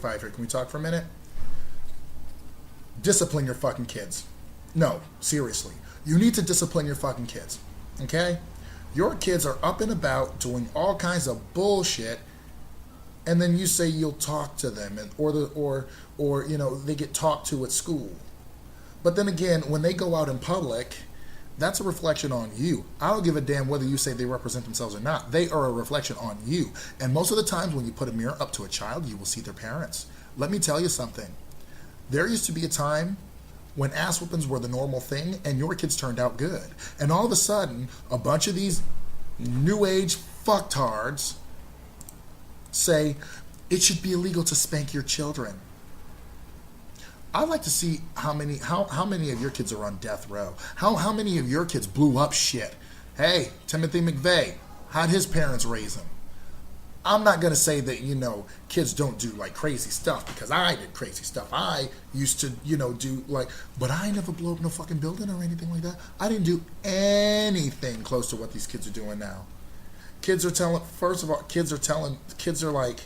quiet here. Can we talk for a minute? Discipline your fucking kids. No, seriously. You need to discipline your fucking kids. Okay? Your kids are up and about doing all kinds of bullshit, and then you say you'll talk to them, and or you know, they get talked to at school. But then again, when they go out in public, that's a reflection on you. I don't give a damn whether you say they represent themselves or not. They are a reflection on you. And most of the times when you put a mirror up to a child, you will see their parents. Let me tell you something. There used to be a time when ass whoopings were the normal thing and your kids turned out good. And all of a sudden, a bunch of these new age fucktards say it should be illegal to spank your children. I'd like to see how many of your kids are on death row. How many of your kids blew up shit. Hey, Timothy McVeigh, how'd his parents raise him? I'm not going to say that, you know, kids don't do like crazy stuff, because I did crazy stuff. I used to, you know, do like, but I never blew up no fucking building or anything like that. I didn't do anything close to what these kids are doing now. Kids are telling, first of all, kids are like,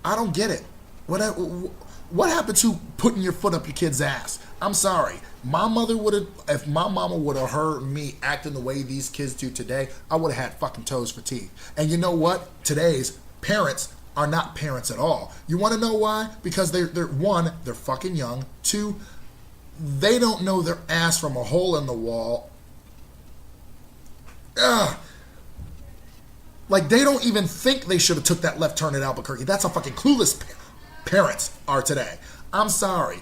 I don't get it. What happened to putting your foot up your kid's ass? I'm sorry. If my mama would have heard me acting the way these kids do today, I would have had fucking toes for teeth. And you know what? Today's parents are not parents at all. You want to know why? Because they're one, they're fucking young. Two, they don't know their ass from a hole in the wall. Ugh. Like, they don't even think they should have took that left turn at Albuquerque. That's how fucking clueless parents are today. I'm sorry.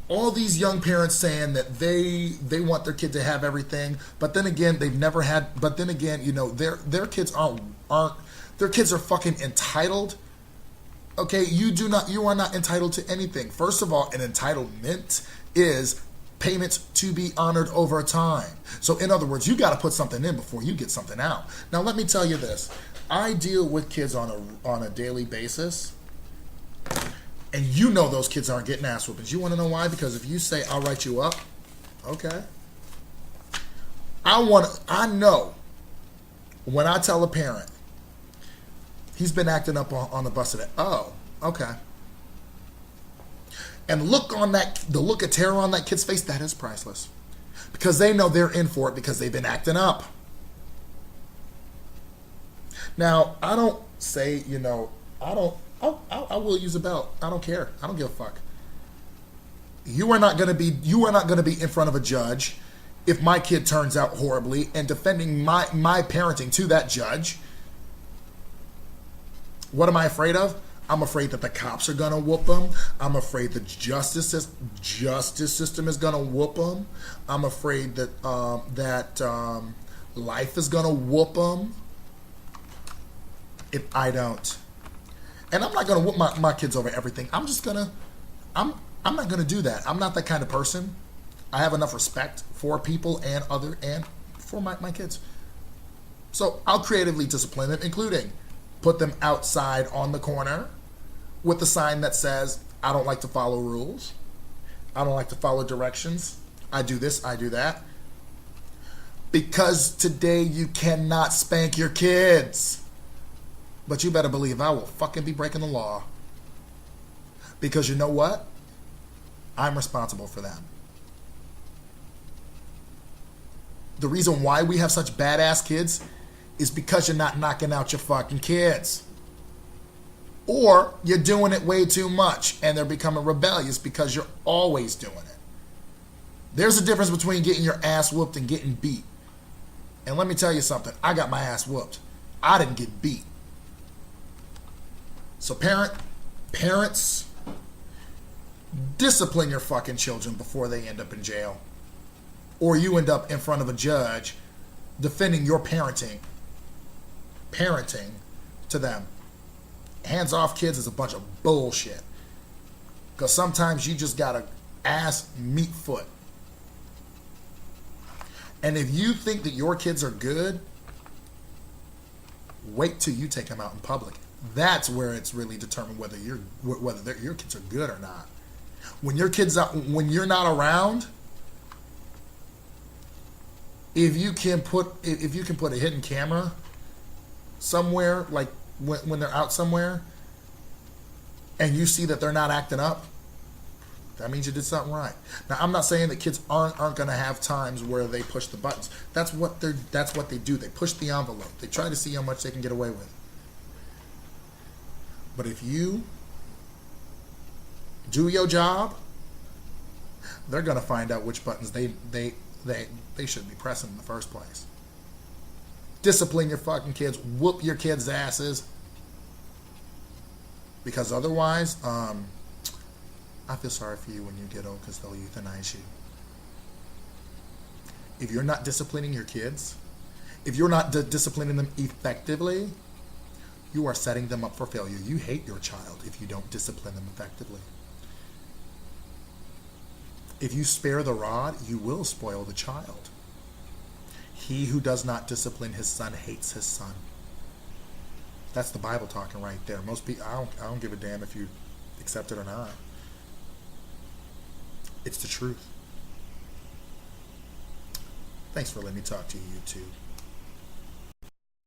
All these young parents saying that they want their kid to have everything, but then again, they've never had, but then again, you know, their kids aren't their kids are fucking entitled. Okay, you are not entitled to anything. First of all, an entitlement is payments to be honored over time. So in other words, you got to put something in before you get something out. Now let me tell you this. I deal with kids on a daily basis, and you know those kids aren't getting ass whoopings. You want to know why? Because if you say, I'll write you up, okay. I know when I tell a parent, he's been acting up on the bus today. Oh, okay. And the look of terror on that kid's face, that is priceless. Because they know they're in for it because they've been acting up. Now, I don't say, you know, I will use a belt. I don't care. I don't give a fuck. You are not going to be in front of a judge if my kid turns out horribly and defending my parenting to that judge. What am I afraid of? I'm afraid that the cops are going to whoop them. I'm afraid the justice system is going to whoop them. I'm afraid that life is going to whoop them if I don't. And I'm not going to whoop my kids over everything. I'm not going to do that. I'm not that kind of person. I have enough respect for people and for my kids. So I'll creatively discipline them, including put them outside on the corner with a sign that says, I don't like to follow rules. I don't like to follow directions. I do this, I do that. Because today you cannot spank your kids. But you better believe I will fucking be breaking the law. Because you know what? I'm responsible for them. The reason why we have such badass kids is because you're not knocking out your fucking kids. Or you're doing it way too much and they're becoming rebellious because you're always doing it. There's a difference between getting your ass whooped and getting beat. And let me tell you something. I got my ass whooped. I didn't get beat. So parents, discipline your fucking children before they end up in jail. Or you end up in front of a judge defending your parenting to them. Hands off kids is a bunch of bullshit. Because sometimes you just got to ass meat foot. And if you think that your kids are good, wait till you take them out in public. That's where it's really determined whether your kids are good or not. When you're not around, if you can put a hidden camera somewhere, like when they're out somewhere and you see that they're not acting up, that means you did something right. Now, I'm not saying that kids aren't going to have times where they push the buttons. That's what they do. They push the envelope. They try to see how much they can get away with. But if you do your job, they're going to find out which buttons they should be pressing in the first place. Discipline your fucking kids. Whoop your kids' asses. Because otherwise, I feel sorry for you when you get old because they'll euthanize you. If you're not disciplining your kids, if you're not disciplining them effectively, you are setting them up for failure. You hate your child if you don't discipline them effectively. If you spare the rod, you will spoil the child. He who does not discipline his son hates his son. That's the Bible talking right there. Most people, I don't give a damn if you accept it or not. It's the truth. Thanks for letting me talk to you, YouTube.